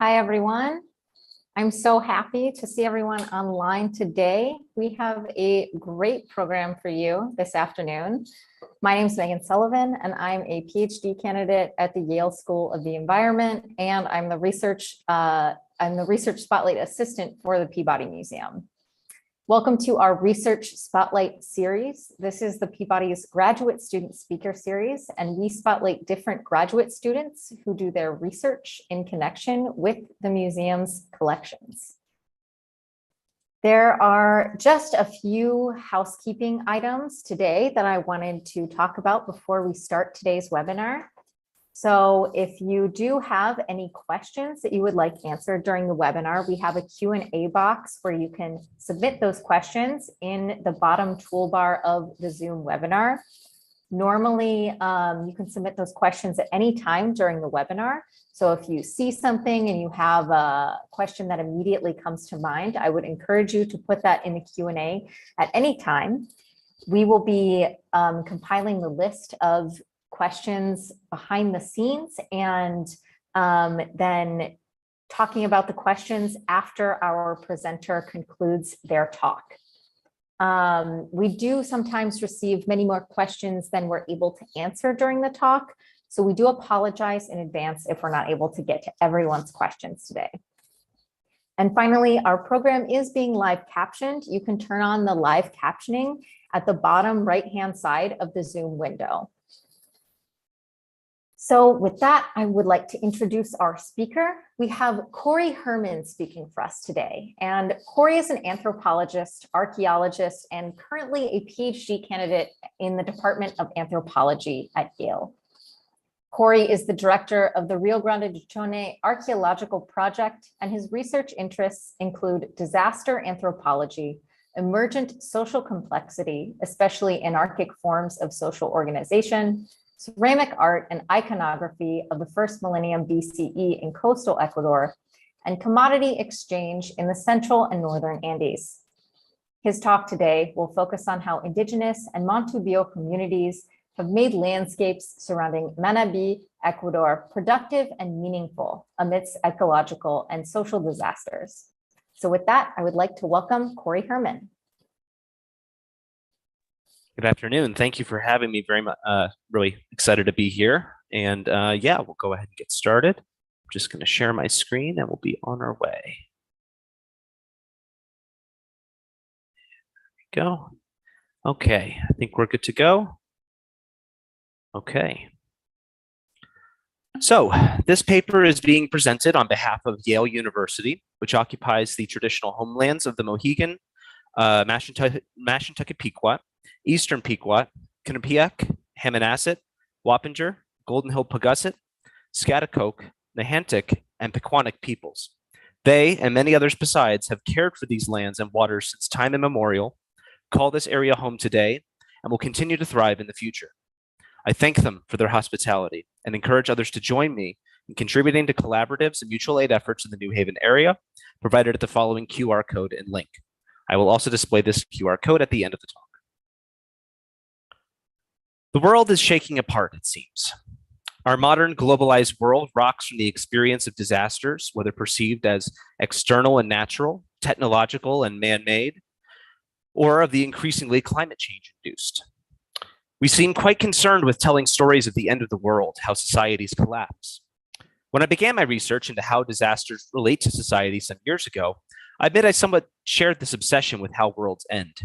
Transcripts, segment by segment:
Hi, everyone. I'm so happy to see everyone online today. We have a great program for you this afternoon. My name is Megan Sullivan, and I'm a PhD candidate at the Yale School of the Environment, and I'm the research Spotlight Assistant for the Peabody Museum. Welcome to our Research Spotlight series. This is the Peabody's Graduate Student Speaker Series, and we spotlight different graduate students who do their research in connection with the museum's collections. There are just a few housekeeping items today that I wanted to talk about before we start today's webinar. So if you do have any questions that you would like answered during the webinar, we have a Q&A box where you can submit those questions in the bottom toolbar of the Zoom webinar. Normally, you can submit those questions at any time during the webinar. So if you see something and you have a question that immediately comes to mind, I would encourage you to put that in the Q&A at any time. We will be compiling the list of questions behind the scenes and then talking about the questions after our presenter concludes their talk. We do sometimes receive many more questions than we're able to answer during the talk, so we do apologize in advance if we're not able to get to everyone's questions today. And finally, our program is being live captioned. You can turn on the live captioning at the bottom right-hand side of the Zoom window. So with that, I would like to introduce our speaker. We have Corey Herrmann speaking for us today. And Corey is an anthropologist, archaeologist, and currently a PhD candidate in the Department of Anthropology at Yale. Corey is the director of the Río Grande de Chone Archaeological Project, and his research interests include disaster anthropology, emergent social complexity, especially anarchic forms of social organization, ceramic art and iconography of the first millennium BCE in coastal Ecuador, and commodity exchange in the central and northern Andes. His talk today will focus on how Indigenous and Montubio communities have made landscapes surrounding Manabí, Ecuador, productive and meaningful amidst ecological and social disasters. So with that, I would like to welcome Corey Herrmann. Good afternoon. Thank you for having me. Very much, really excited to be here. And yeah, we'll go ahead and get started. I'm just going to share my screen and we'll be on our way. There we go. Okay, I think we're good to go. Okay. So this paper is being presented on behalf of Yale University, which occupies the traditional homelands of the Mohegan, Mashantucket Pequot, Eastern Pequot, Quinnipiac, Hammonasset, Wappinger, Golden Hill Pagusset, Scaticoke, Nahantic, and Pequannock peoples. They, and many others besides, have cared for these lands and waters since time immemorial, call this area home today, and will continue to thrive in the future. I thank them for their hospitality and encourage others to join me in contributing to collaboratives and mutual aid efforts in the New Haven area, provided at the following QR code and link. I will also display this QR code at the end of the talk. The world is shaking apart, it seems. Our modern globalized world rocks from the experience of disasters, whether perceived as external and natural, technological and man-made, or of the increasingly climate change induced. We seem quite concerned with telling stories of the end of the world, how societies collapse. When I began my research into how disasters relate to society some years ago, I admit I somewhat shared this obsession with how worlds end.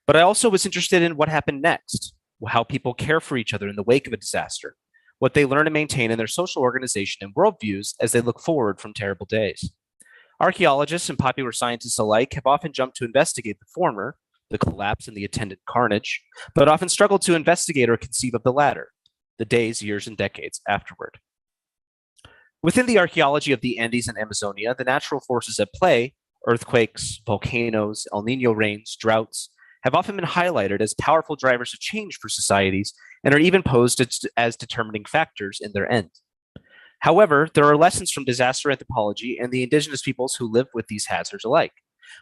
But I also was interested in what happened next, how people care for each other in the wake of a disaster, what they learn to maintain in their social organization and worldviews as they look forward from terrible days. Archaeologists and popular scientists alike have often jumped to investigate the former, the collapse and the attendant carnage, but often struggled to investigate or conceive of the latter, the days, years, and decades afterward. Within the archaeology of the Andes and Amazonia, the natural forces at play, earthquakes, volcanoes, El Niño rains, droughts, have often been highlighted as powerful drivers of change for societies and are even posed as determining factors in their end. However, there are lessons from disaster anthropology and the indigenous peoples who live with these hazards alike,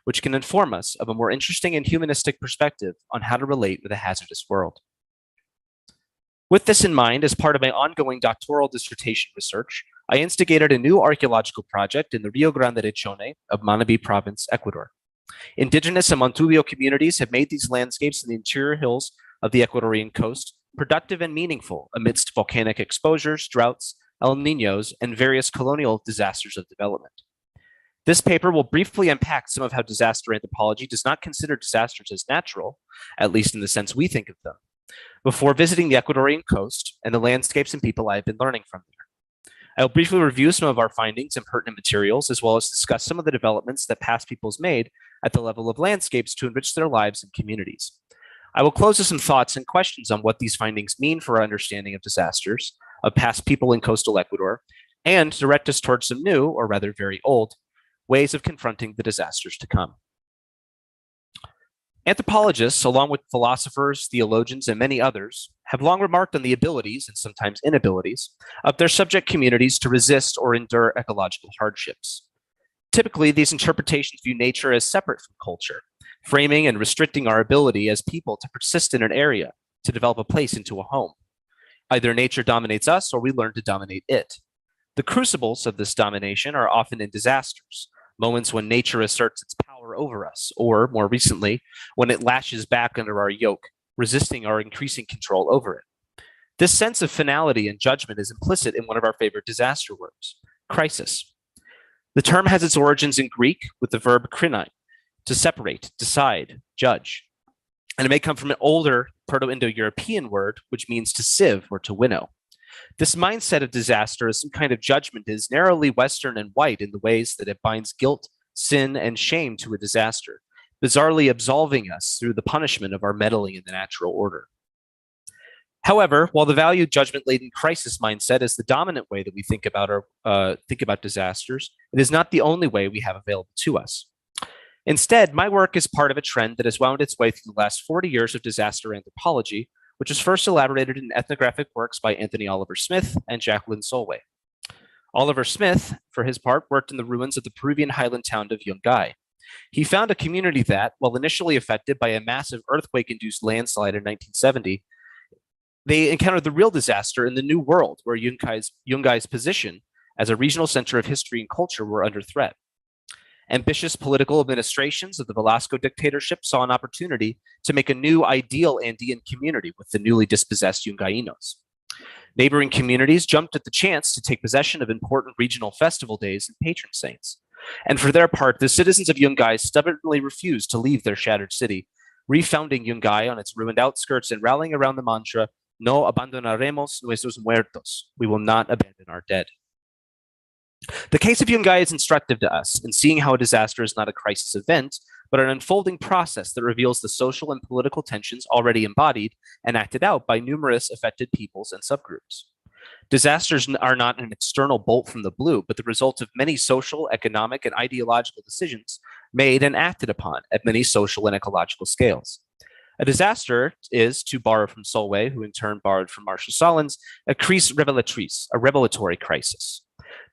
which can inform us of a more interesting and humanistic perspective on how to relate with a hazardous world. With this in mind, as part of my ongoing doctoral dissertation research, I instigated a new archaeological project in the Río Grande de Chone of Manabí province, Ecuador. Indigenous and Montubio communities have made these landscapes in the interior hills of the Ecuadorian coast productive and meaningful amidst volcanic exposures, droughts, El Niños, and various colonial disasters of development. This paper will briefly unpack some of how disaster anthropology does not consider disasters as natural, at least in the sense we think of them, before visiting the Ecuadorian coast and the landscapes and people I have been learning from there. I will briefly review some of our findings and pertinent materials, as well as discuss some of the developments that past peoples made at the level of landscapes to enrich their lives and communities. I will close with some thoughts and questions on what these findings mean for our understanding of disasters, of past people in coastal Ecuador, and direct us towards some new, or rather very old, ways of confronting the disasters to come. Anthropologists, along with philosophers, theologians, and many others, have long remarked on the abilities, and sometimes inabilities, of their subject communities to resist or endure ecological hardships. Typically, these interpretations view nature as separate from culture, framing and restricting our ability as people to persist in an area, to develop a place into a home. Either nature dominates us or we learn to dominate it. The crucibles of this domination are often in disasters, moments when nature asserts its power over us, or more recently, when it lashes back under our yoke, resisting our increasing control over it. This sense of finality and judgment is implicit in one of our favorite disaster words, crisis. The term has its origins in Greek with the verb krinai, to separate, decide, judge. And it may come from an older Proto-Indo-European word, which means to sieve or to winnow. This mindset of disaster as some kind of judgment is narrowly Western and white in the ways that it binds guilt, sin, and shame to a disaster, bizarrely absolving us through the punishment of our meddling in the natural order. However, while the valued judgment-laden crisis mindset is the dominant way that we think about disasters, it is not the only way we have available to us. Instead, my work is part of a trend that has wound its way through the last 40 years of disaster anthropology, which was first elaborated in ethnographic works by Anthony Oliver Smith and Jacqueline Solway. Oliver Smith, for his part, worked in the ruins of the Peruvian highland town of Yungay. He found a community that, while initially affected by a massive earthquake-induced landslide in 1970, they encountered the real disaster in the New World, where Yungay's position as a regional center of history and culture were under threat. Ambitious political administrations of the Velasco dictatorship saw an opportunity to make a new ideal Andean community with the newly dispossessed Yungainos. Neighboring communities jumped at the chance to take possession of important regional festival days and patron saints. And for their part, the citizens of Yungay stubbornly refused to leave their shattered city, refounding Yungay on its ruined outskirts and rallying around the mantra, "No abandonaremos nuestros muertos," we will not abandon our dead. The case of Yungay is instructive to us in seeing how a disaster is not a crisis event, but an unfolding process that reveals the social and political tensions already embodied and acted out by numerous affected peoples and subgroups. Disasters are not an external bolt from the blue, but the result of many social, economic, and ideological decisions made and acted upon at many social and ecological scales. A disaster is, to borrow from Solway, who in turn borrowed from Marshall Solins, a crise revelatrice, a revelatory crisis.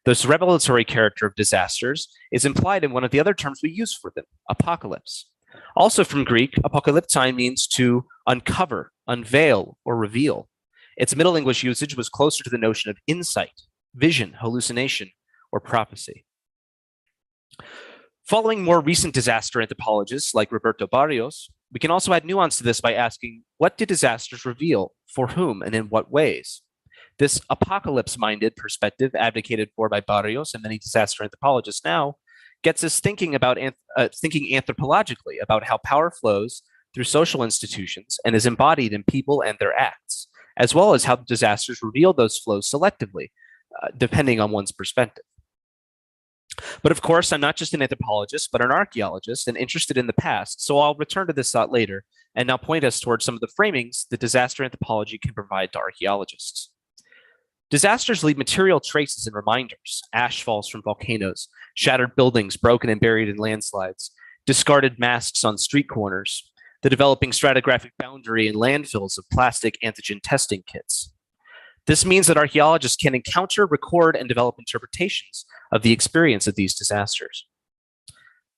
This revelatory character of disasters is implied in one of the other terms we use for them, apocalypse. Also from Greek, apokalyptai means to uncover, unveil, or reveal. Its Middle English usage was closer to the notion of insight, vision, hallucination, or prophecy. Following more recent disaster anthropologists like Roberto Barrios, we can also add nuance to this by asking, what did disasters reveal, for whom, and in what ways? This apocalypse-minded perspective advocated for by Barrios and many disaster anthropologists now gets us thinking anthropologically about how power flows through social institutions and is embodied in people and their acts, as well as how disasters reveal those flows selectively, depending on one's perspective. But of course, I'm not just an anthropologist, but an archaeologist and interested in the past, so I'll return to this thought later and now point us towards some of the framings that disaster anthropology can provide to archaeologists. Disasters leave material traces and reminders: ash falls from volcanoes, shattered buildings broken and buried in landslides, discarded masks on street corners, the developing stratigraphic boundary and landfills of plastic antigen testing kits. This means that archaeologists can encounter, record, and develop interpretations of the experience of these disasters.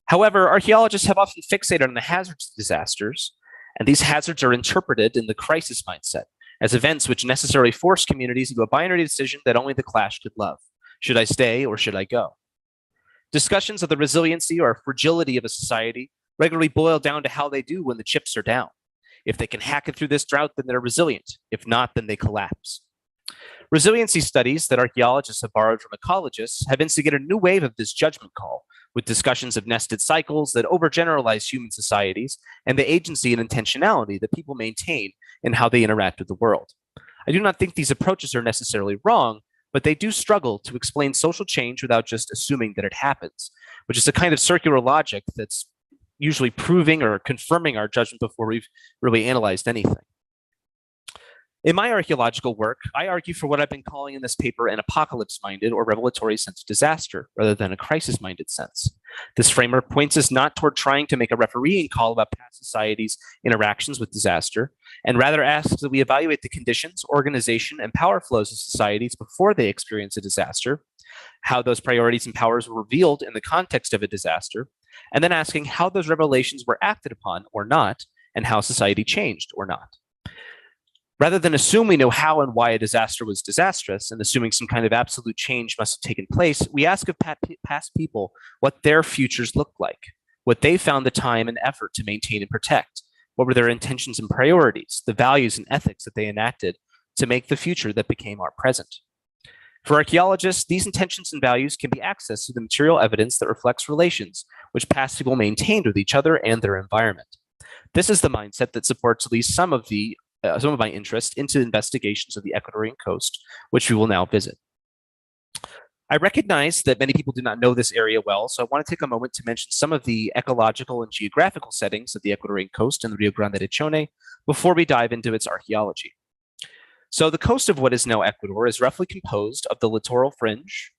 However, archaeologists have often fixated on the hazards of disasters, and these hazards are interpreted in the crisis mindset, as events which necessarily force communities into a binary decision that only the clash could love. Should I stay or should I go? Discussions of the resiliency or fragility of a society regularly boil down to how they do when the chips are down. If they can hack it through this drought, then they're resilient. If not, then they collapse. Resiliency studies that archaeologists have borrowed from ecologists have instigated a new wave of this judgment call, with discussions of nested cycles that overgeneralize human societies and the agency and intentionality that people maintain in how they interact with the world. I do not think these approaches are necessarily wrong, but they do struggle to explain social change without just assuming that it happens, which is a kind of circular logic that's usually proving or confirming our judgment before we've really analyzed anything. In my archaeological work, I argue for what I've been calling in this paper an apocalypse-minded or revelatory sense of disaster, rather than a crisis-minded sense. This framework points us not toward trying to make a refereeing call about past societies' interactions with disaster, and rather asks that we evaluate the conditions, organization, and power flows of societies before they experience a disaster, how those priorities and powers were revealed in the context of a disaster, and then asking how those revelations were acted upon or not, and how society changed or not. Rather than assume we know how and why a disaster was disastrous and assuming some kind of absolute change must have taken place, we ask of past people what their futures looked like, what they found the time and effort to maintain and protect, what were their intentions and priorities, the values and ethics that they enacted to make the future that became our present. For archaeologists, these intentions and values can be accessed through the material evidence that reflects relations which past people maintained with each other and their environment. This is the mindset that supports at least some of my interest into investigations of the Ecuadorian coast, which we will now visit. I recognize that many people do not know this area well, so I want to take a moment to mention some of the ecological and geographical settings of the Ecuadorian coast and the Rio Grande de Chone before we dive into its archaeology. So the coast of what is now Ecuador is roughly composed of the littoral fringe,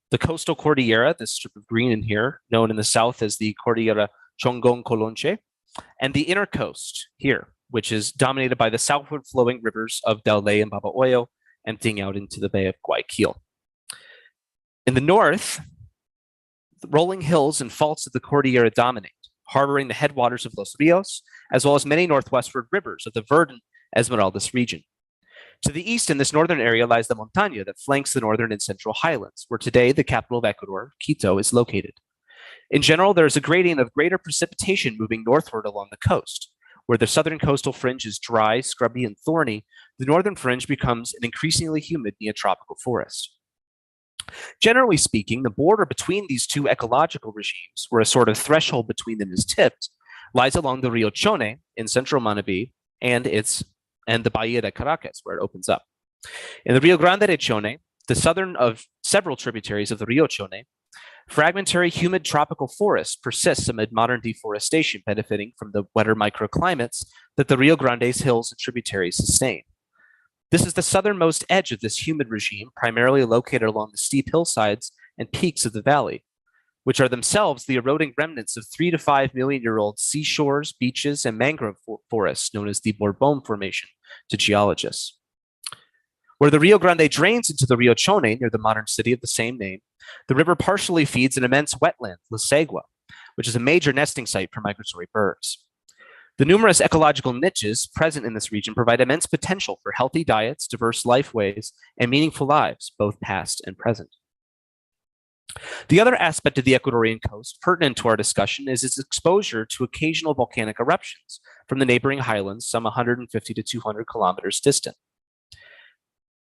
the coastal Cordillera, this strip of green in here, known in the south as the Cordillera Chongon-Colonche, and the inner coast here, which is dominated by the southward flowing rivers of Daule and Babahoyo, emptying out into the Bay of Guayaquil. In the north, the rolling hills and faults of the Cordillera dominate, harboring the headwaters of Los Rios, as well as many northwestward rivers of the verdant Esmeraldas region. To the east in this northern area lies the montaña that flanks the northern and central highlands, where today the capital of Ecuador, Quito, is located. In general, there is a gradient of greater precipitation moving northward along the coast. Where the southern coastal fringe is dry, scrubby, and thorny, the northern fringe becomes an increasingly humid neotropical forest. Generally speaking, the border between these two ecological regimes, where a sort of threshold between them is tipped, lies along the Rio Chone in central Manabí and the Bahia de Caracas, where it opens up. In the Rio Grande de Chone, the southern of several tributaries of the Rio Chone, fragmentary humid tropical forest persists amid modern deforestation, benefiting from the wetter microclimates that the Rio Grande's hills and tributaries sustain. This is the southernmost edge of this humid regime, primarily located along the steep hillsides and peaks of the valley, which are themselves the eroding remnants of 3 to 5 million-year-old seashores, beaches, and mangrove forests known as the Bourbon Formation to geologists. Where the Rio Grande drains into the Rio Chone near the modern city of the same name, the river partially feeds an immense wetland, La Segua, which is a major nesting site for migratory birds. The numerous ecological niches present in this region provide immense potential for healthy diets, diverse lifeways, and meaningful lives, both past and present. The other aspect of the Ecuadorian coast pertinent to our discussion is its exposure to occasional volcanic eruptions from the neighboring highlands, some 150 to 200 kilometers distant.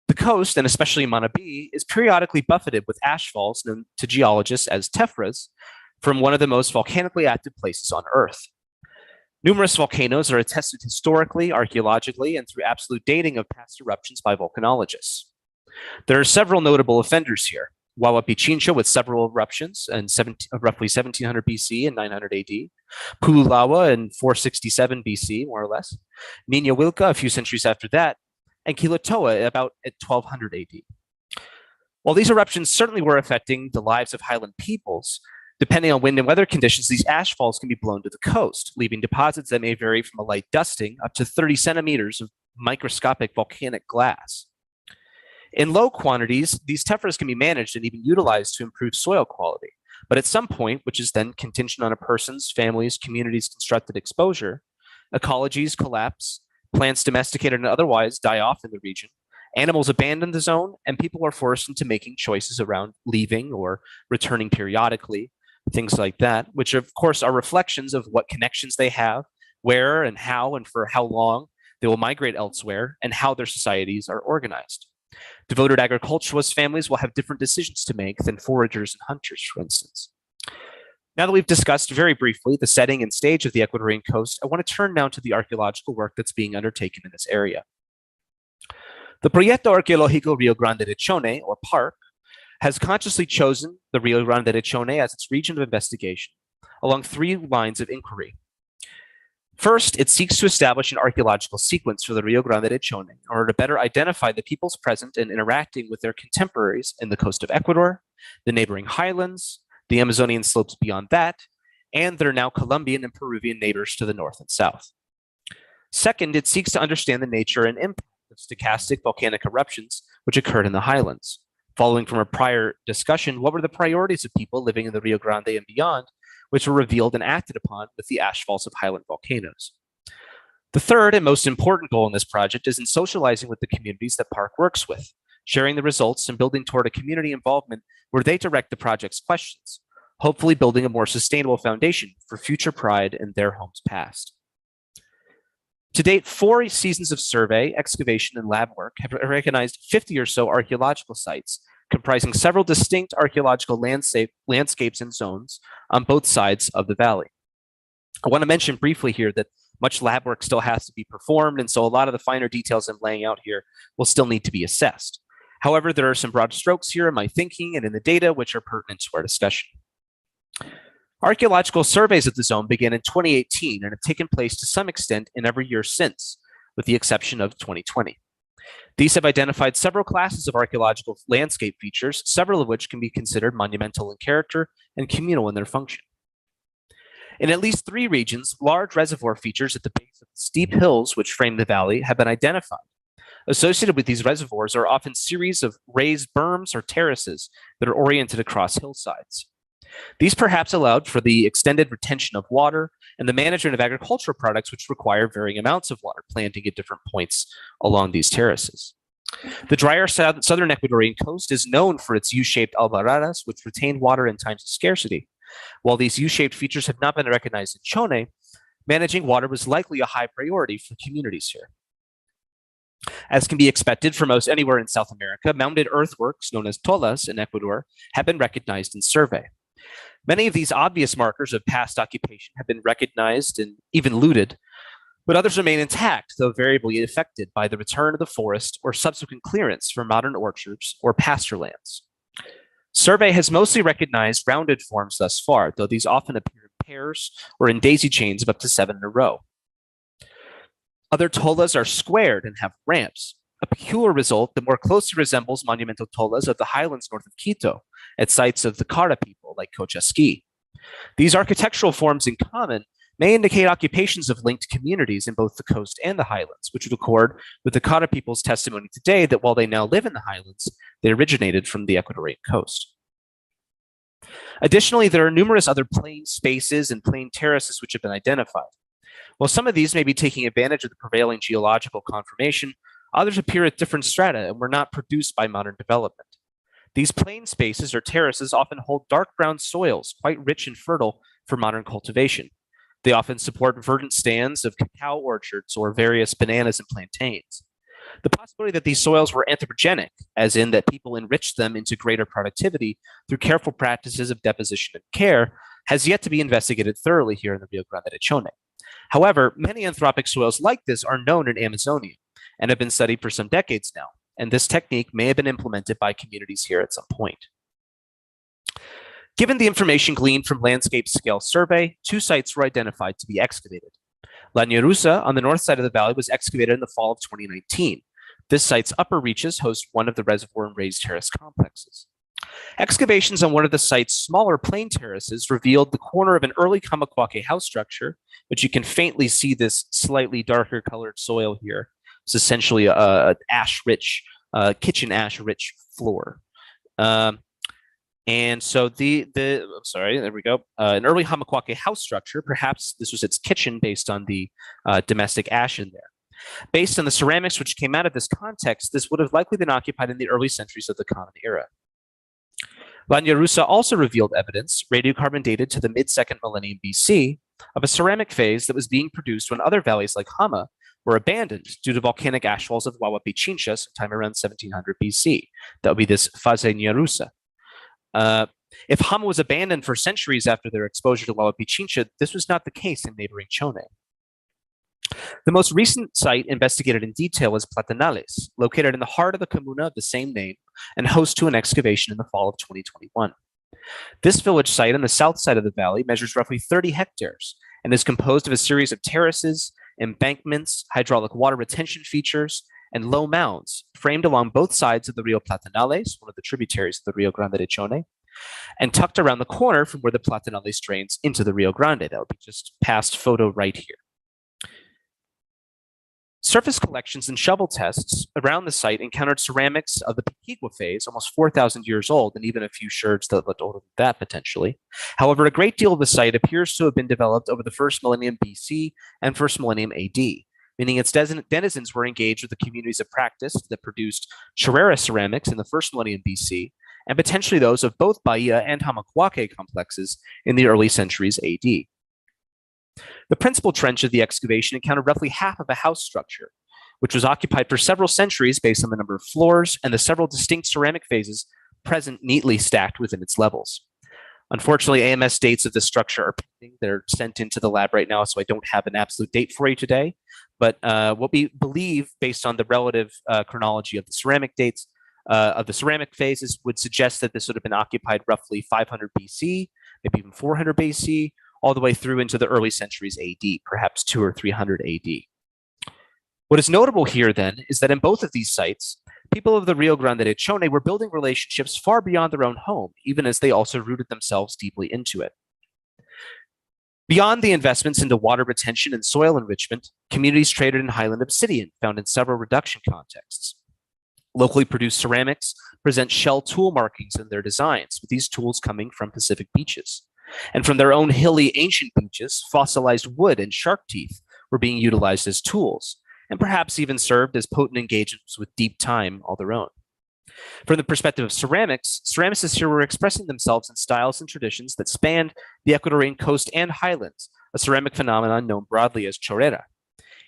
The coast, and especially Manabí, is periodically buffeted with ashfalls known to geologists as Tephras from one of the most volcanically active places on Earth. Numerous volcanoes are attested historically, archaeologically, and through absolute dating of past eruptions by volcanologists. There are several notable offenders here. Huayllapichincho with several eruptions in roughly 1700 BC and 900 AD, Pululawa in 467 BC, more or less, Niño Wilca a few centuries after that, and Quilotoa about at 1200 AD. While these eruptions certainly were affecting the lives of highland peoples, depending on wind and weather conditions, these ashfalls can be blown to the coast, leaving deposits that may vary from a light dusting up to 30 centimeters of microscopic volcanic glass. In low quantities, these tephras can be managed and even utilized to improve soil quality. But at some point, which is then contingent on a person's, family's, community's constructed exposure, ecologies collapse, Plants domesticated and otherwise die off in the region. Animals abandon the zone, and people are forced into making choices around leaving or returning periodically, things like that, which of course are reflections of what connections they have, where and how and for how long they will migrate elsewhere, and how their societies are organized. Devoted agriculturalist families will have different decisions to make than foragers and hunters, for instance. Now that we've discussed very briefly the setting and stage of the Ecuadorian coast, I want to turn now to the archaeological work that's being undertaken in this area. The Proyecto Arqueológico Río Grande de Chone, or PARC, has consciously chosen the Rio Grande de Chone as its region of investigation along three lines of inquiry. First, it seeks to establish an archaeological sequence for the Rio Grande de Chone in order to better identify the peoples present and interacting with their contemporaries in the coast of Ecuador, the neighboring highlands, the Amazonian slopes beyond that, and their now Colombian and Peruvian neighbors to the north and south. Second, it seeks to understand the nature and impact of stochastic volcanic eruptions which occurred in the highlands. Following from a prior discussion, what were the priorities of people living in the Rio Grande and beyond, which were revealed and acted upon with the ash falls of highland volcanoes? The third and most important goal in this project is in socializing with the communities that PARC works with, sharing the results and building toward a community involvement where they direct the project's questions, hopefully building a more sustainable foundation for future pride in their homes past. To date, 4 seasons of survey, excavation, and lab work have recognized 50 or so archaeological sites comprising several distinct archaeological landscapes and zones on both sides of the valley. I want to mention briefly here that much lab work still has to be performed, and so a lot of the finer details I'm laying out here will still need to be assessed. However, there are some broad strokes here in my thinking and in the data which are pertinent to our discussion. Archaeological surveys of the zone began in 2018 and have taken place to some extent in every year since, with the exception of 2020. These have identified several classes of archaeological landscape features, several of which can be considered monumental in character and communal in their function. In at least 3 regions, large reservoir features at the base of the steep hills which frame the valley have been identified. Associated with these reservoirs are often series of raised berms or terraces that are oriented across hillsides. These perhaps allowed for the extended retention of water and the management of agricultural products which require varying amounts of water planting at different points along these terraces. The drier southern Ecuadorian coast is known for its U-shaped albarradas, which retain water in times of scarcity. While these U-shaped features have not been recognized in Chone, managing water was likely a high priority for communities here. As can be expected for most anywhere in South America, mounded earthworks known as tollas in Ecuador have been recognized in survey. Many of these obvious markers of past occupation have been recognized and even looted, but others remain intact, though variably affected by the return of the forest or subsequent clearance for modern orchards or pasture lands. Survey has mostly recognized rounded forms thus far, though these often appear in pairs or in daisy chains of up to 7 in a row. Other tollas are squared and have ramps, a peculiar result that more closely resembles monumental tollas of the highlands north of Quito, at sites of the Cara people like Cochasquí. These architectural forms in common may indicate occupations of linked communities in both the coast and the highlands, which would accord with the Cara people's testimony today that while they now live in the highlands, they originated from the Ecuadorian coast. Additionally, there are numerous other plain spaces and plain terraces which have been identified. While some of these may be taking advantage of the prevailing geological conformation, others appear at different strata and were not produced by modern development. These plain spaces or terraces often hold dark brown soils, quite rich and fertile for modern cultivation. They often support verdant stands of cacao orchards or various bananas and plantains. The possibility that these soils were anthropogenic, as in that people enriched them into greater productivity through careful practices of deposition and care, has yet to be investigated thoroughly here in the Rio Grande de Chone. However, many anthropic soils like this are known in Amazonia and have been studied for some decades now, and this technique may have been implemented by communities here at some point. Given the information gleaned from landscape scale survey, 2 sites were identified to be excavated. La Ñerusa on the north side of the valley was excavated in the fall of 2019. This site's upper reaches host one of the reservoir and raised terrace complexes. Excavations on one of the site's smaller plain terraces revealed the corner of an early Kamakwake house structure, which you can faintly see this slightly darker colored soil here. It's essentially a ash-rich, kitchen ash-rich floor. And so there we go. An early Kamakwake house structure, perhaps this was its kitchen based on the domestic ash in there. Based on the ceramics which came out of this context, this would have likely been occupied in the early centuries of the Common Era. Llanyerüsa also revealed evidence, radiocarbon dated to the mid-2nd millennium BC, of a ceramic phase that was being produced when other valleys like Hama were abandoned due to volcanic ashfalls of Huayllapichincha sometime around 1700 BC. That would be this Fase Ñerusa. If Hama was abandoned for centuries after their exposure to Huayllapichincha, this was not the case in neighboring Chone. The most recent site investigated in detail is Platinales, located in the heart of the comuna of the same name and host to an excavation in the fall of 2021. This village site on the south side of the valley measures roughly 30 hectares and is composed of a series of terraces, embankments, hydraulic water retention features, and low mounds framed along both sides of the Rio Platinales, one of the tributaries of the Rio Grande de Chone, and tucked around the corner from where the Platinales drains into the Rio Grande. That would be just past photo right here. Surface collections and shovel tests around the site encountered ceramics of the Piquigua phase, almost 4,000 years old, and even a few sherds that looked older than that potentially. However, a great deal of the site appears to have been developed over the 1st millennium BC and 1st millennium AD, meaning its denizens were engaged with the communities of practice that produced Chorrera ceramics in the 1st millennium BC, and potentially those of both Bahia and Hamacuaque complexes in the early centuries AD. The principal trench of the excavation encountered roughly half of a house structure, which was occupied for several centuries based on the number of floors and the several distinct ceramic phases present neatly stacked within its levels. Unfortunately, AMS dates of this structure are pending. They're sent into the lab right now, so I don't have an absolute date for you today. But what we believe, based on the relative chronology of the ceramic dates, of the ceramic phases, would suggest that this would have been occupied roughly 500 BC, maybe even 400 BC, all the way through into the early centuries AD, perhaps 200 or 300 AD. What is notable here, then, is that in both of these sites, people of the Rio Grande de Chone were building relationships far beyond their own home, even as they also rooted themselves deeply into it. Beyond the investments into water retention and soil enrichment, communities traded in highland obsidian, found in several reduction contexts. Locally produced ceramics present shell tool markings in their designs, with these tools coming from Pacific beaches. And from their own hilly ancient beaches, fossilized wood and shark teeth were being utilized as tools, and perhaps even served as potent engagements with deep time all their own. From the perspective of ceramics, ceramicists here were expressing themselves in styles and traditions that spanned the Ecuadorian coast and highlands, a ceramic phenomenon known broadly as chorrera.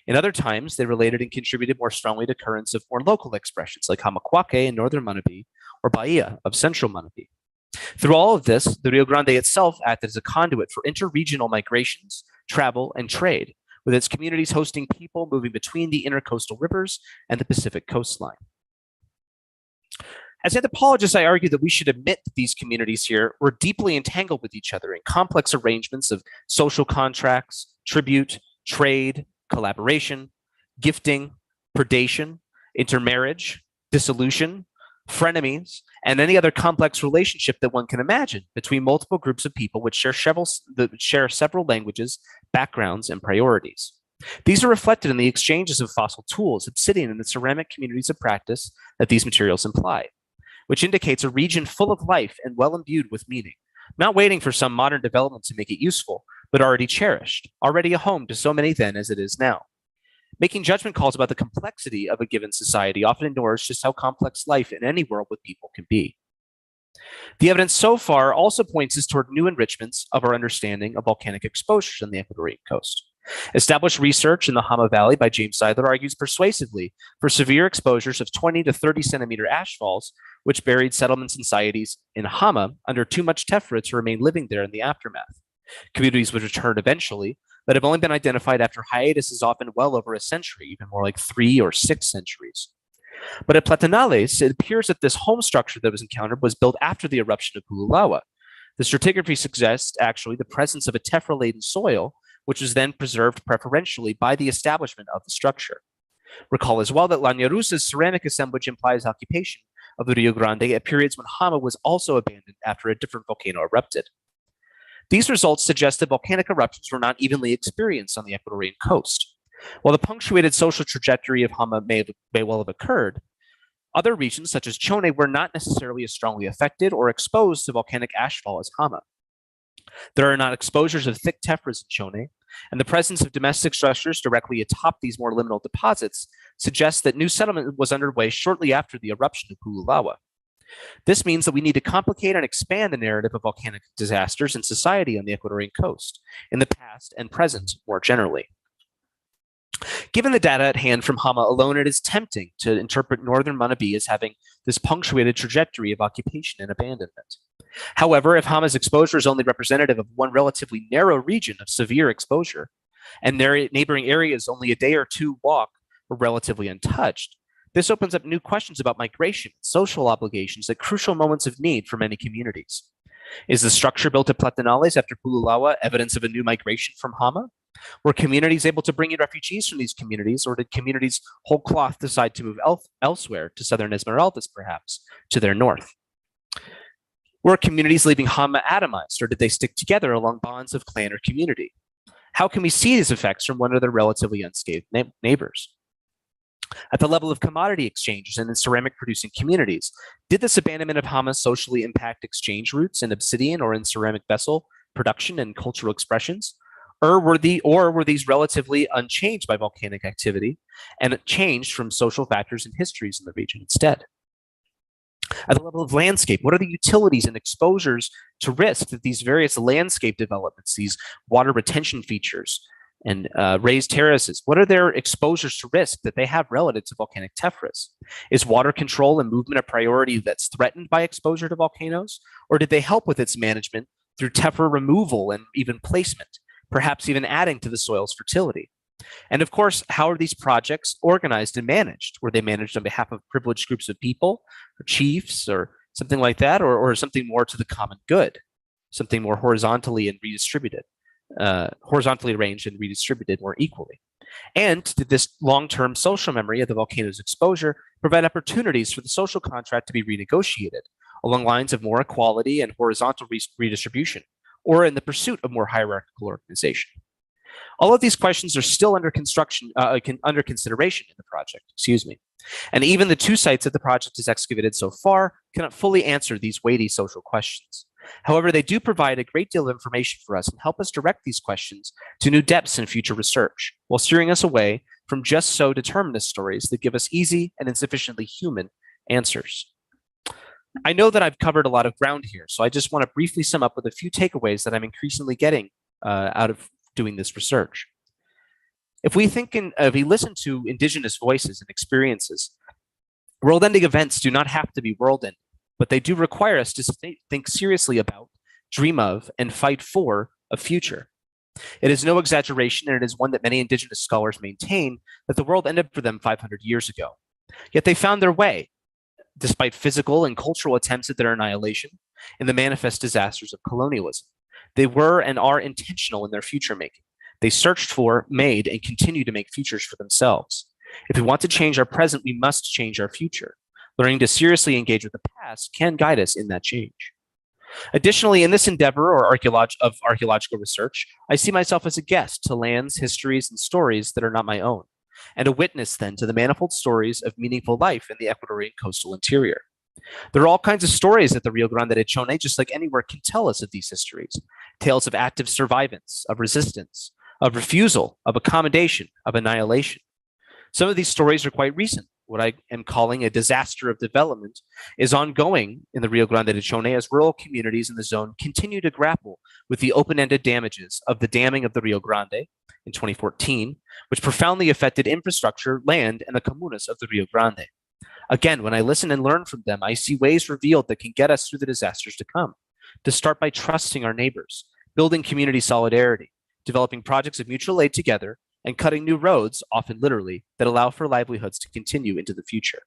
In other times, they related and contributed more strongly to currents of more local expressions like Hamacuaque in northern Manabí or Bahia of central Manabí. Through all of this, the Rio Grande itself acted as a conduit for interregional migrations, travel, and trade, with its communities hosting people moving between the intercoastal rivers and the Pacific coastline. As anthropologists, I argue that we should admit that these communities here were deeply entangled with each other in complex arrangements of social contracts, tribute, trade, collaboration, gifting, predation, intermarriage, dissolution, frenemies, and any other complex relationship that one can imagine between multiple groups of people which share several languages, backgrounds, and priorities. These are reflected in the exchanges of fossil tools, obsidian, and the ceramic communities of practice that these materials imply, which indicates a region full of life and well imbued with meaning, not waiting for some modern development to make it useful, but already cherished, already a home to so many then as it is now. Making judgment calls about the complexity of a given society often ignores just how complex life in any world with people can be. The evidence so far also points us toward new enrichments of our understanding of volcanic exposures on the Ecuadorian coast. Established research in the Hama Valley by James Seidler argues persuasively for severe exposures of 20 to 30 centimeter ashfalls, which buried settlements and societies in Hama under too much Tephra to remain living there in the aftermath. Communities would return eventually, but have only been identified after hiatuses often well over a century, even more like 3 or 6 centuries. But at Platinales, it appears that this home structure that was encountered was built after the eruption of Hululawa. The stratigraphy suggests actually the presence of a Tephra-laden soil, which was then preserved preferentially by the establishment of the structure. Recall as well that Llanyerüsa's ceramic assemblage implies occupation of the Rio Grande at periods when Hama was also abandoned after a different volcano erupted. These results suggest that volcanic eruptions were not evenly experienced on the Ecuadorian coast. While the punctuated social trajectory of Hama may well have occurred, other regions such as Chone were not necessarily as strongly affected or exposed to volcanic ashfall as Hama. There are not exposures of thick tephras in Chone, and the presence of domestic structures directly atop these more liminal deposits suggests that new settlement was underway shortly after the eruption of Pululawa. This means that we need to complicate and expand the narrative of volcanic disasters in society on the Ecuadorian coast, in the past and present more generally. Given the data at hand from Hama alone, it is tempting to interpret northern Manabí as having this punctuated trajectory of occupation and abandonment. However, if Hama's exposure is only representative of one relatively narrow region of severe exposure, and their neighboring areas only a day or two walk were relatively untouched, this opens up new questions about migration and social obligations at crucial moments of need for many communities. Is the structure built at Platinales after Pululawa evidence of a new migration from Hama? Were communities able to bring in refugees from these communities, or did communities whole cloth decide to move elsewhere, to southern Esmeraldas perhaps, to their north? Were communities leaving Hama atomized, or did they stick together along bonds of clan or community? How can we see these effects from one of their relatively unscathed neighbors? At the level of commodity exchanges and in ceramic producing communities, did this abandonment of Hama socially impact exchange routes in obsidian or in ceramic vessel production and cultural expressions? Or were these relatively unchanged by volcanic activity and changed from social factors and histories in the region instead? At the level of landscape, what are the utilities and exposures to risk that these various landscape developments, these water retention features and raised terraces, what are their exposures to risk that they have relative to volcanic tephras? Is water control and movement a priority that's threatened by exposure to volcanoes? Or did they help with its management through tephra removal and even placement, perhaps even adding to the soil's fertility? And of course, how are these projects organized and managed? Were they managed on behalf of privileged groups of people, or chiefs, or something like that, or something more to the common good, something more horizontally and redistributed, horizontally arranged and redistributed more equally? And did this long-term social memory of the volcano's exposure provide opportunities for the social contract to be renegotiated along lines of more equality and horizontal redistribution, or in the pursuit of more hierarchical organization? All of these questions are still under consideration in the project, And even the two sites that the project has excavated so far cannot fully answer these weighty social questions. However, they do provide a great deal of information for us and help us direct these questions to new depths in future research, while steering us away from just so determinist stories that give us easy and insufficiently human answers. I know that I've covered a lot of ground here, so I just want to briefly sum up with a few takeaways that I'm increasingly getting out of doing this research. If we listen to indigenous voices and experiences, world-ending events do not have to be world-ending, but they do require us to think seriously about, dream of, and fight for a future. It is no exaggeration, and it is one that many indigenous scholars maintain, that the world ended for them 500 years ago. Yet they found their way, despite physical and cultural attempts at their annihilation, in the manifest disasters of colonialism. They were and are intentional in their future making. They searched for, made, and continue to make futures for themselves. If we want to change our present, we must change our future. Learning to seriously engage with the past can guide us in that change. Additionally, in this endeavor of archaeological research, I see myself as a guest to lands, histories, and stories that are not my own, and a witness then to the manifold stories of meaningful life in the Ecuadorian coastal interior. There are all kinds of stories that the Rio Grande de Chone, just like anywhere, can tell us of these histories. Tales of active survivance, of resistance, of refusal, of accommodation, of annihilation. Some of these stories are quite recent. What I am calling a disaster of development is ongoing in the Rio Grande de Chone as rural communities in the zone continue to grapple with the open-ended damages of the damming of the Rio Grande in 2014, which profoundly affected infrastructure, land, and the comunas of the Rio Grande. Again, when I listen and learn from them, I see ways revealed that can get us through the disasters to come. To start by trusting our neighbors, building community solidarity, developing projects of mutual aid together, and cutting new roads, often literally, that allow for livelihoods to continue into the future.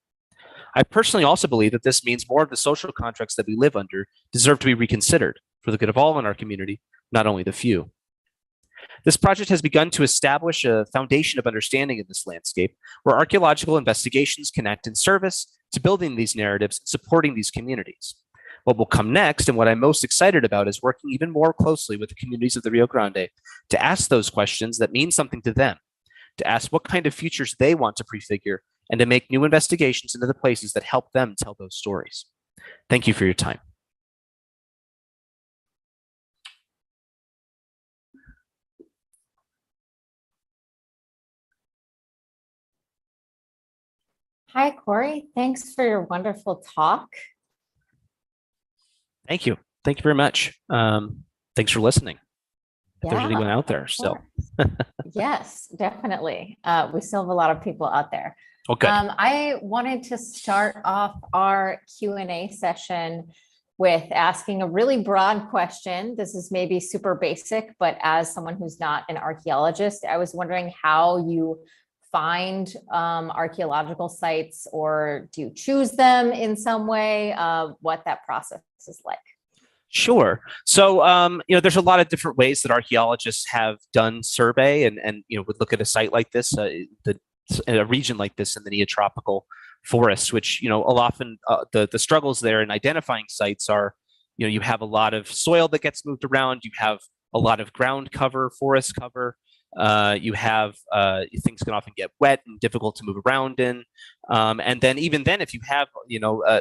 I personally also believe that this means more of the social contracts that we live under deserve to be reconsidered for the good of all in our community, not only the few. This project has begun to establish a foundation of understanding in this landscape where archaeological investigations connect in service to building these narratives and supporting these communities. What will come next, and what I'm most excited about, is working even more closely with the communities of the Rio Grande to ask those questions that mean something to them, to ask what kind of futures they want to prefigure, and to make new investigations into the places that help them tell those stories. Thank you for your time. Hi, Corey. Thanks for your wonderful talk. Thank you. Thank you very much. Thanks for listening. If there's Yeah, anyone out there of still. course. Yes, definitely. We still have a lot of people out there. Oh, good. I wanted to start off our Q&A session with asking a really broad question. This is maybe super basic, but as someone who's not an archaeologist, I was wondering how you find archaeological sites, or do you choose them in some way? What that process is like. Sure. So, there's a lot of different ways that archaeologists have done survey and would look at a site like this, a region like this in the neotropical forests, which, often the struggles there in identifying sites are, you have a lot of soil that gets moved around. You have a lot of ground cover, forest cover. You have things can often get wet and difficult to move around in. And then even then, if you have,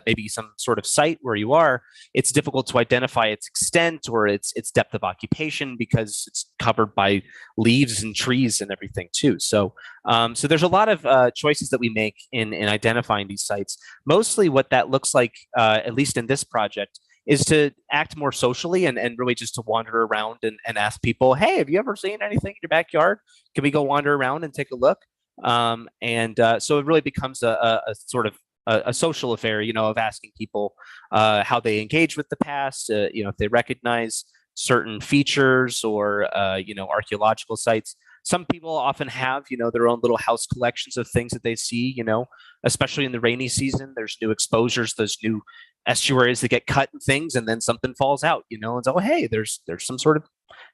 maybe some sort of site where you are, it's difficult to identify its extent or its depth of occupation because it's covered by leaves and trees and everything too. So there's a lot of choices that we make in identifying these sites. Mostly what that looks like, at least in this project, is to act more socially and really just to wander around and ask people, hey, have you ever seen anything in your backyard? Can we go wander around and take a look? So it really becomes a sort of a social affair, of asking people how they engage with the past, if they recognize certain features or, archaeological sites. Some people often have, their own little house collections of things that they see, especially in the rainy season. There's new exposures, there's new estuaries that get cut and things, and then something falls out, and so, hey, there's some sort of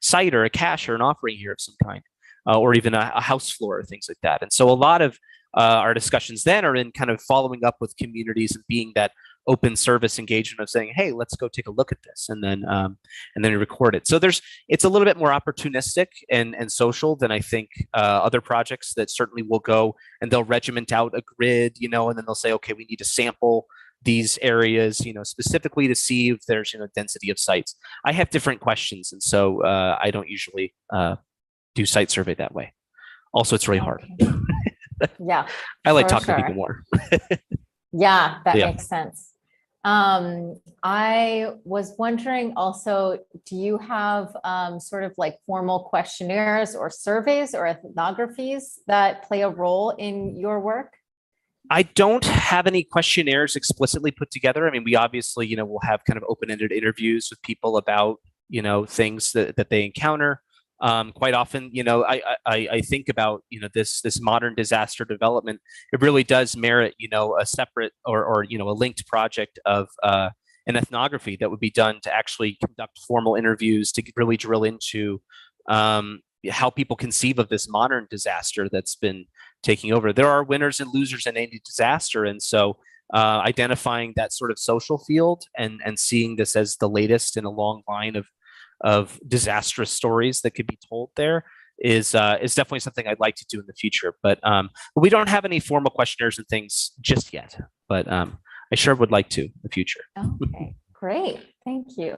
site or a cache or an offering here of some kind, or even a house floor or things like that. And so a lot of our discussions then are in kind of following up with communities and being that open service engagement of saying, hey, let's go take a look at this, and then you record it. So it's a little bit more opportunistic and social than I think other projects that certainly will go and they'll regiment out a grid, and then they'll say, okay, we need to sample these areas, specifically to see if there's, density of sites. I have different questions, and so I don't usually do site survey that way. Also, it's really hard. Yeah, I like talking to people more. Yeah, that makes sense. I was wondering also, do you have sort of like formal questionnaires or surveys or ethnographies that play a role in your work? I don't have any questionnaires explicitly put together. I mean, we obviously, will have kind of open-ended interviews with people about, things that they encounter. Quite often, I think about, this modern disaster development. It really does merit, a separate or a linked project of an ethnography that would be done to actually conduct formal interviews to really drill into how people conceive of this modern disaster that's been taking over. There are winners and losers in any disaster, and so identifying that sort of social field and seeing this as the latest in a long line of disastrous stories that could be told there is definitely something I'd like to do in the future. But we don't have any formal questionnaires and things just yet. But I sure would like to in the future. Okay, great. Thank you.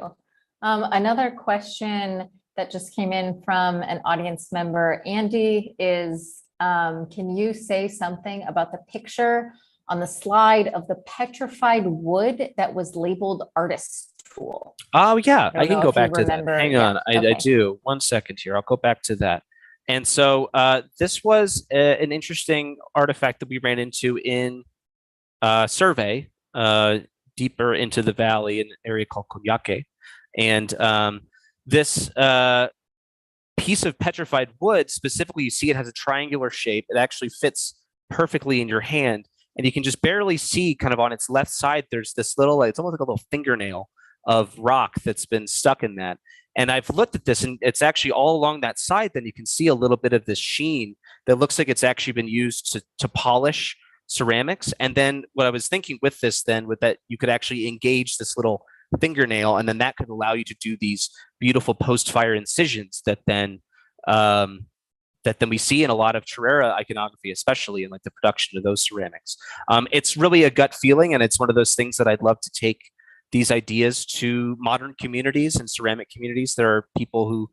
Another question that just came in from an audience member, Andy, is can you say something about the picture on the slide of the petrified wood that was labeled artist's tool? Oh, yeah, I can go back to that. Hang on, Okay. I do. 1 second here. I'll go back to that. And so this was an interesting artifact that we ran into in survey deeper into the valley in an area called Cognaque. And this piece of petrified wood, specifically, you see it has a triangular shape. It actually fits perfectly in your hand. And you can just barely see kind of on its left side, there's this little, it's almost like a little fingernail of rock that's been stuck in that. And I've looked at this, and it's actually all along that side. Then you can see a little bit of this sheen that looks like it's actually been used to polish ceramics. And then what I was thinking with this then, with that, you could actually engage this little fingernail, and then that could allow you to do these beautiful post-fire incisions that then we see in a lot of Churrera iconography, especially in like the production of those ceramics. It's really a gut feeling, and it's one of those things that I'd love to take these ideas to modern communities and ceramic communities. There are people who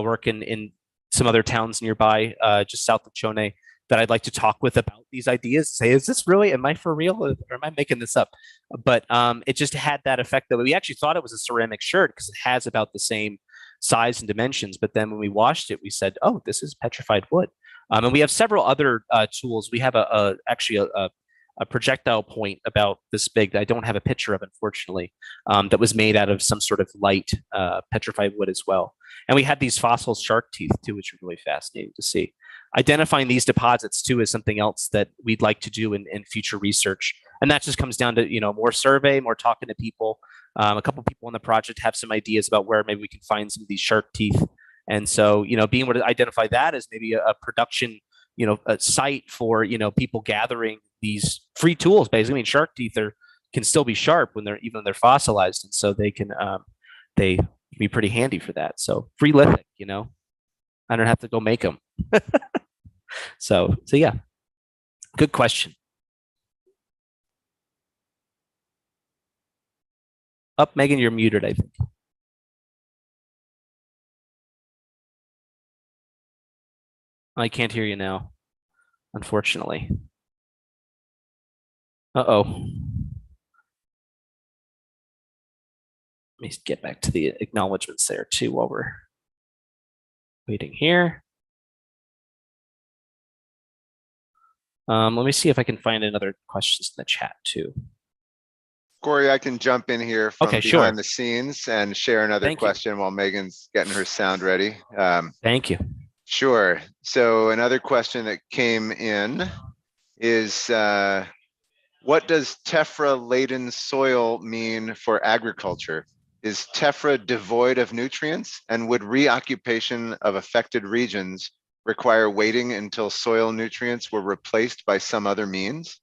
work in some other towns nearby, just south of Chone, that I'd like to talk with about these ideas. Say, is this really? Am I for real, or am I making this up? But it just had that effect that we actually thought it was a ceramic shirt because it has about the same size and dimensions. But then when we washed it, we said, oh, this is petrified wood. And we have several other tools. We have actually a projectile point about this big. I don't have a picture of, unfortunately, that was made out of some sort of light petrified wood as well. And we had these fossil shark teeth too, which are really fascinating to see. Identifying these deposits too is something else that we'd like to do in future research. And that just comes down to, more survey, more talking to people. A couple of people on the project have some ideas about where maybe we can find some of these shark teeth. And so, being able to identify that as maybe a production, a site for, people gathering these free tools, basically. I mean, shark teeth can still be sharp when they're fossilized. And so they can be pretty handy for that. So free lithic, I don't have to go make them. So yeah, good question. Up, Megan, you're muted, I think. I can't hear you now, unfortunately. Uh-oh. Let me get back to the acknowledgements there too while we're waiting here. Let me see if I can find another questions in the chat too. Corey, I can jump in here from behind the scenes and share another question while Megan's getting her sound ready. Thank you. Sure. So another question that came in is, what does Tephra-laden soil mean for agriculture? Is Tephra devoid of nutrients, and would reoccupation of affected regions require waiting until soil nutrients were replaced by some other means?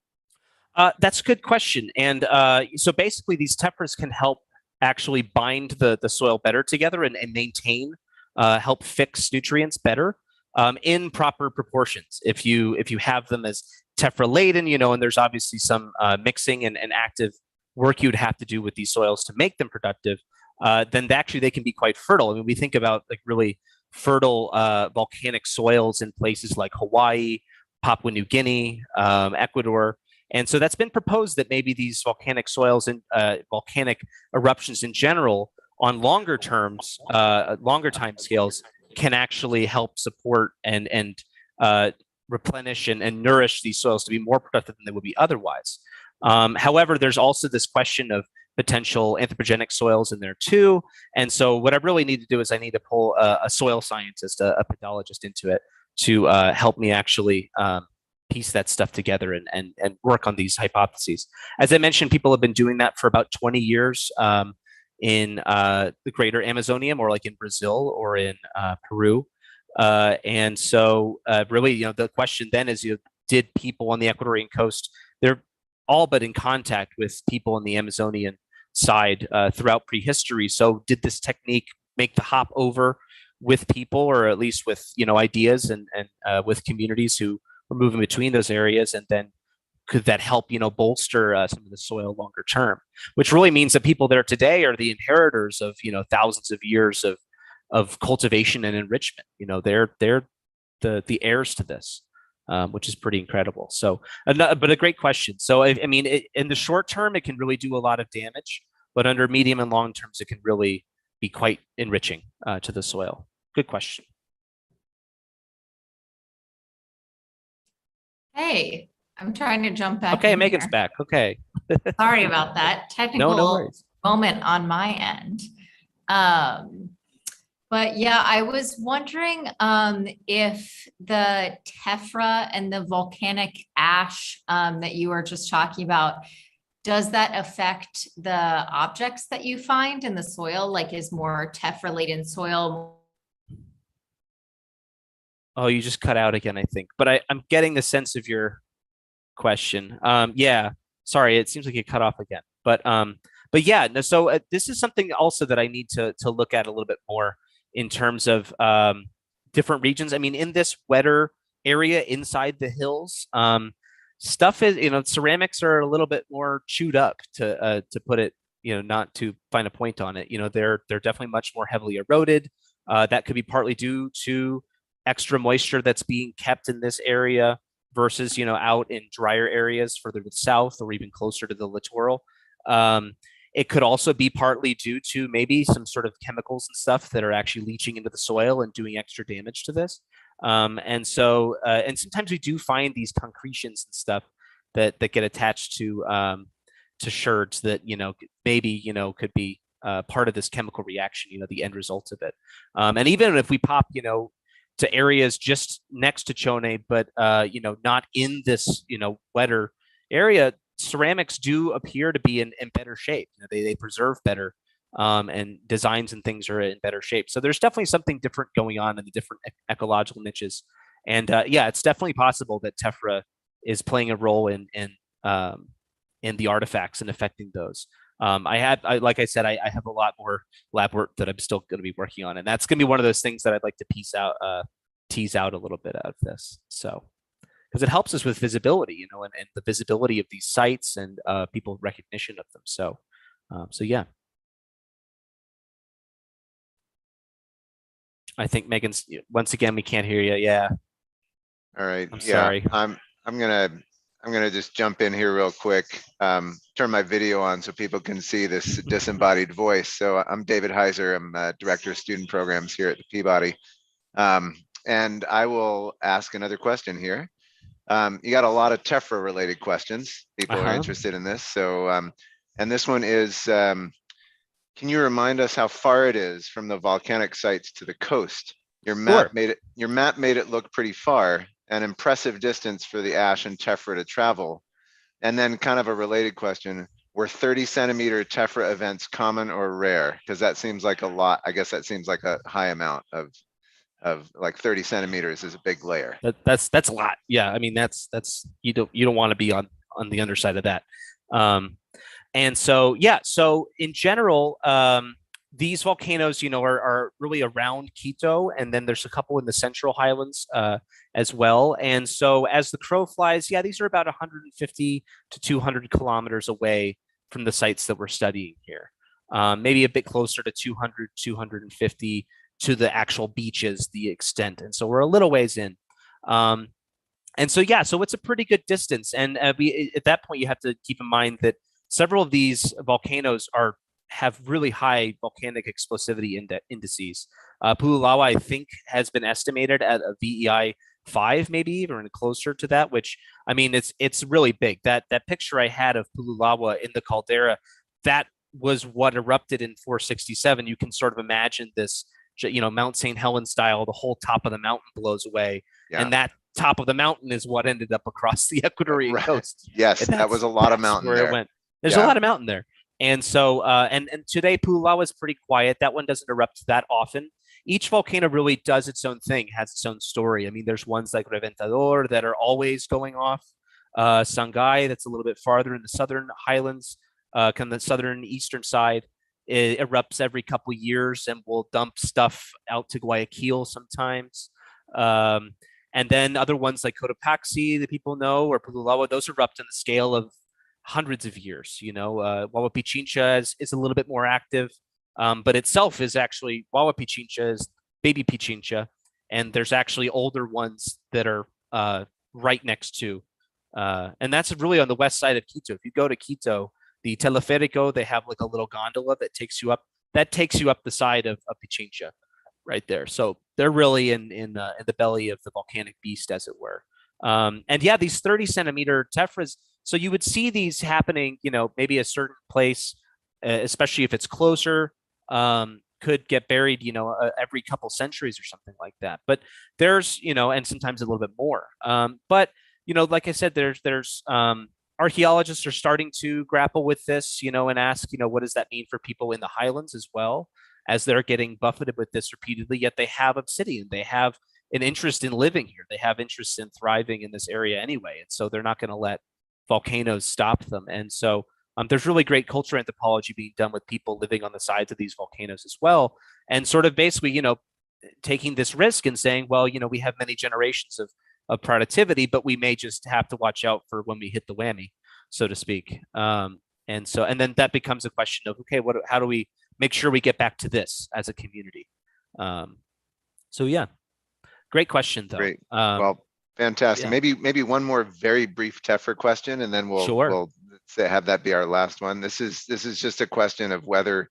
That's a good question. And so basically these Tephras can help actually bind the soil better together and maintain, help fix nutrients better in proper proportions. If you have them as Tephra laden, and there's obviously some mixing and active work you'd have to do with these soils to make them productive, then actually they can be quite fertile. I mean, we think about like really fertile volcanic soils in places like Hawaii, Papua New Guinea, Ecuador. And so that's been proposed that maybe these volcanic soils and volcanic eruptions in general on longer terms, longer time scales can actually help support and replenish and nourish these soils to be more productive than they would be otherwise. However, there's also this question of potential anthropogenic soils in there too. And so what I really need to do is I need to pull a soil scientist, a pedologist into it to help me actually piece that stuff together and work on these hypotheses. As I mentioned, people have been doing that for about 20 years in the greater Amazonian, or like in Brazil or in Peru. And so really, the question then is, did people on the Ecuadorian coast, they're all but in contact with people on the Amazonian side throughout prehistory. So did this technique make the hop over with people, or at least with, ideas and with communities who were moving between those areas? And then could that help, bolster some of the soil longer term, which really means that people there today are the inheritors of, thousands of years of cultivation and enrichment. They're the heirs to this, which is pretty incredible. So, but a great question. So, I mean, in the short term, it can really do a lot of damage, but under medium and long terms, it can really be quite enriching to the soil. Good question. Hey, I'm trying to jump back. Okay, Megan's back. Okay. Sorry about that. Technical no moment on my end. But yeah, I was wondering if the Tephra and the volcanic ash that you were just talking about, does that affect the objects that you find in the soil? Like, is more Tephra-laden soil? Oh, you just cut out again, I think. But I'm getting the sense of your question. Yeah, sorry, it seems like it cut off again. But yeah, no. So this is something also that I need to look at a little bit more in terms of different regions. I mean, in this wetter area inside the hills, stuff is, ceramics are a little bit more chewed up, to put it, not to find a point on it. They're definitely much more heavily eroded. That could be partly due to extra moisture that's being kept in this area. versus, out in drier areas further to the south or even closer to the littoral. It could also be partly due to maybe some sort of chemicals and stuff that are actually leaching into the soil and doing extra damage to this. And sometimes we do find these concretions and stuff that get attached to sherds that, maybe, could be part of this chemical reaction, the end result of it. And even if we pop, to areas just next to Chone, but, not in this, wetter area, ceramics do appear to be in better shape. They preserve better, and designs and things are in better shape. So there's definitely something different going on in the different ecological niches. And yeah, it's definitely possible that Tephra is playing a role in the artifacts and affecting those. Like I said, I have a lot more lab work that I'm still going to be working on, and that's going to be one of those things that I'd like to tease out a little bit out of this. So, because it helps us with visibility, and the visibility of these sites and people recognition of them. So yeah. I think Megan's, once again, we can't hear you. Yeah. All right. I'm Yeah, sorry. I'm gonna just jump in here real quick. Turn my video on so people can see this disembodied voice. So I'm David Heiser. I'm Director of Student Programs here at the Peabody. And I will ask another question here. You got a lot of Tephra related questions. People are interested in this. So, and this one is, can you remind us how far it is from the volcanic sites to the coast? Your map made it look pretty far, an impressive distance for the ash and Tephra to travel. And then kind of a related question, were 30-centimeter Tephra events common or rare? Because that seems like a lot. I guess that seems like a high amount of like 30 centimeters is a big layer. That's a lot. Yeah. I mean, that's you don't want to be on the underside of that. And so, yeah, so in general, these volcanoes, are really around Quito, and then there's a couple in the Central Highlands as well. And so as the crow flies, yeah, these are about 150 to 200 kilometers away from the sites that we're studying here. Maybe a bit closer to 200, 250 to the actual beaches, the extent. And so we're a little ways in. And so, yeah, so it's a pretty good distance. And at that point, you have to keep in mind that several of these volcanoes have really high volcanic explosivity indices. Pululawa, I think, has been estimated at a VEI 5, maybe even closer to that. Which, I mean, it's really big. That picture I had of Pululawa in the caldera, that was what erupted in 467. You can sort of imagine this, Mount St. Helens style. The whole top of the mountain blows away, and that top of the mountain is what ended up across the Ecuadorian coast. Yes, that was a lot of mountain where there. It went. There's a lot of mountain there. And so, and today Pululawa is pretty quiet. That one doesn't erupt that often. Each volcano really does its own thing, has its own story. I mean, there's ones like Reventador that are always going off. Sangay, that's a little bit farther in the southern highlands, kind of the southern eastern side. It erupts every couple years and will dump stuff out to Guayaquil sometimes. And then other ones like Cotopaxi that people know, or Pululawa, those erupt on the scale of hundreds of years. Wawa Pichincha is a little bit more active, but itself is actually, Wawa Pichincha is baby Pichincha, and there's actually older ones that are right next to, and that's really on the west side of Quito. If you go to Quito, the Teleférico, they have like a little gondola that takes you up the side of Pichincha right there. So they're really in the belly of the volcanic beast, as it were. And yeah, these 30-centimeter tephras. So you would see these happening, maybe a certain place, especially if it's closer, could get buried, every couple centuries or something like that. But there's, and sometimes a little bit more. But, like I said, there's archaeologists are starting to grapple with this, and ask, what does that mean for people in the highlands as well, as they're getting buffeted with this repeatedly, yet they have obsidian. They have an interest in living here. They have interest in thriving in this area anyway. And so they're not going to let volcanoes stop them. And so there's really great cultural anthropology being done with people living on the sides of these volcanoes as well. And sort of basically, taking this risk and saying, well, we have many generations of productivity, but we may just have to watch out for when we hit the whammy, so to speak. And then that becomes a question of, okay, how do we make sure we get back to this as a community? So yeah, great question though. Great. Well, Fantastic. Yeah. Maybe one more very brief Tephra question, and then Sure. we'll have that be our last one. This is just a question of whether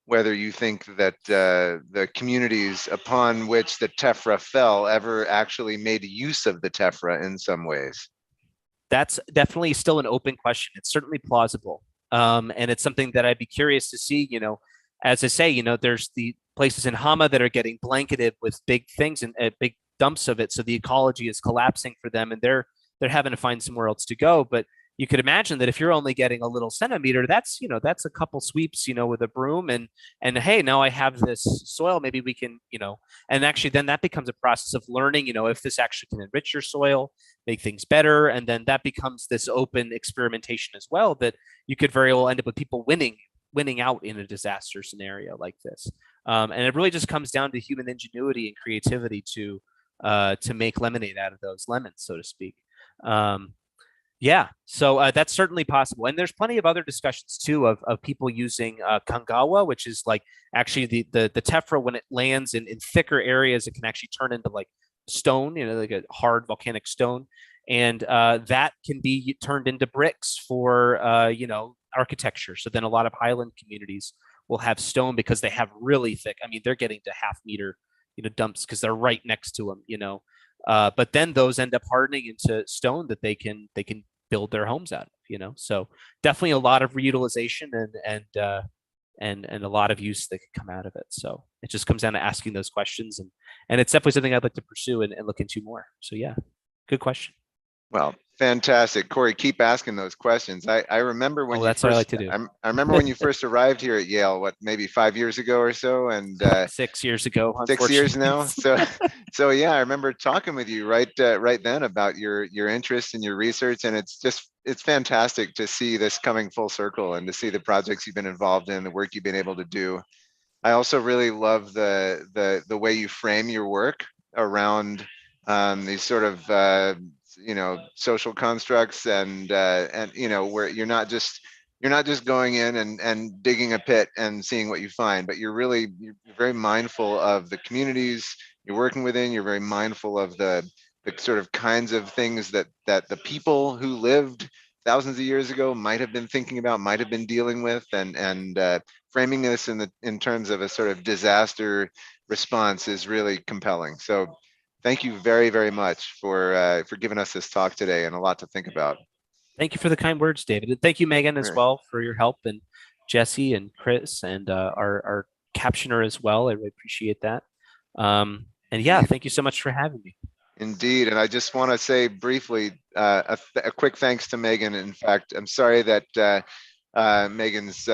you think that the communities upon which the Tephra fell ever actually made use of the Tephra in some ways. That's definitely still an open question. It's certainly plausible. And it's something that I'd be curious to see, as I say, there's the places in Hama that are getting blanketed with big things and big dumps of it. So the ecology is collapsing for them and they're having to find somewhere else to go. But you could imagine that if you're only getting a little centimeter, that's a couple sweeps, with a broom and hey, now I have this soil, maybe we can, and actually then that becomes a process of learning, if this actually can enrich your soil, make things better. And then that becomes this open experimentation as well, that you could very well end up with people winning out in a disaster scenario like this. And it really just comes down to human ingenuity and creativity to make lemonade out of those lemons, so to speak. Yeah, so that's certainly possible. And there's plenty of other discussions too of people using kangawa, which is like actually the tephra, when it lands in thicker areas, it can actually turn into like stone, like a hard volcanic stone. And that can be turned into bricks for, architecture. So then a lot of highland communities will have stone because they have really thick, they're getting to half-meter, dumps because they're right next to them, but then those end up hardening into stone that they can build their homes out of, so definitely a lot of reutilization and a lot of use that can come out of it. So it just comes down to asking those questions, and it's definitely something I'd like to pursue and look into more. So yeah, good question. Well, fantastic, Corey. Keep asking those questions. I remember when that's what I like to do. I remember when you first arrived here at Yale. What, maybe 5 years ago or so, and 6 years ago. 6 years now. So yeah, I remember talking with you right then about your interest in your research, and it's fantastic to see this coming full circle and to see the projects you've been involved in, the work you've been able to do. I also really love the way you frame your work around these sort of social constructs and where you're not just going in and digging a pit and seeing what you find, but you're very mindful of the communities you're working within. You're very mindful of the sort of kinds of things that the people who lived thousands of years ago might have been thinking about, might have been dealing with, and framing this in terms of a sort of disaster response is really compelling. So thank you very, very much for giving us this talk today, and a lot to think about. Thank you for the kind words, David. And thank you, Megan, as well, for your help, and Jesse and Chris and our captioner as well. I really appreciate that. And yeah, thank you so much for having me. Indeed. And I just want to say briefly, a quick thanks to Megan. In fact, I'm sorry that Megan's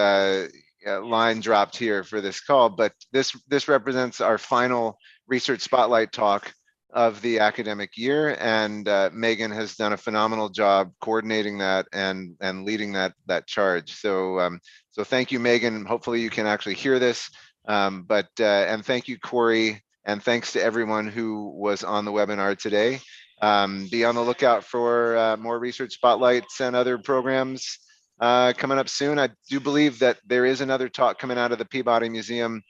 line dropped here for this call, but this represents our final research spotlight talk of the academic year, and Megan has done a phenomenal job coordinating that and leading that charge. So thank you, Megan. Hopefully you can actually hear this, and thank you, Corey, and thanks to everyone who was on the webinar today. Be on the lookout for more research spotlights and other programs coming up soon. I do believe that there is another talk coming out of the Peabody Museum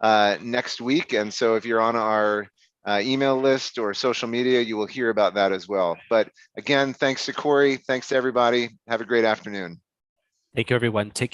next week, and so if you're on our email list or social media, you will hear about that as well. But again, thanks to Corey, thanks to everybody. Have a great afternoon. Thank you, everyone. Take care.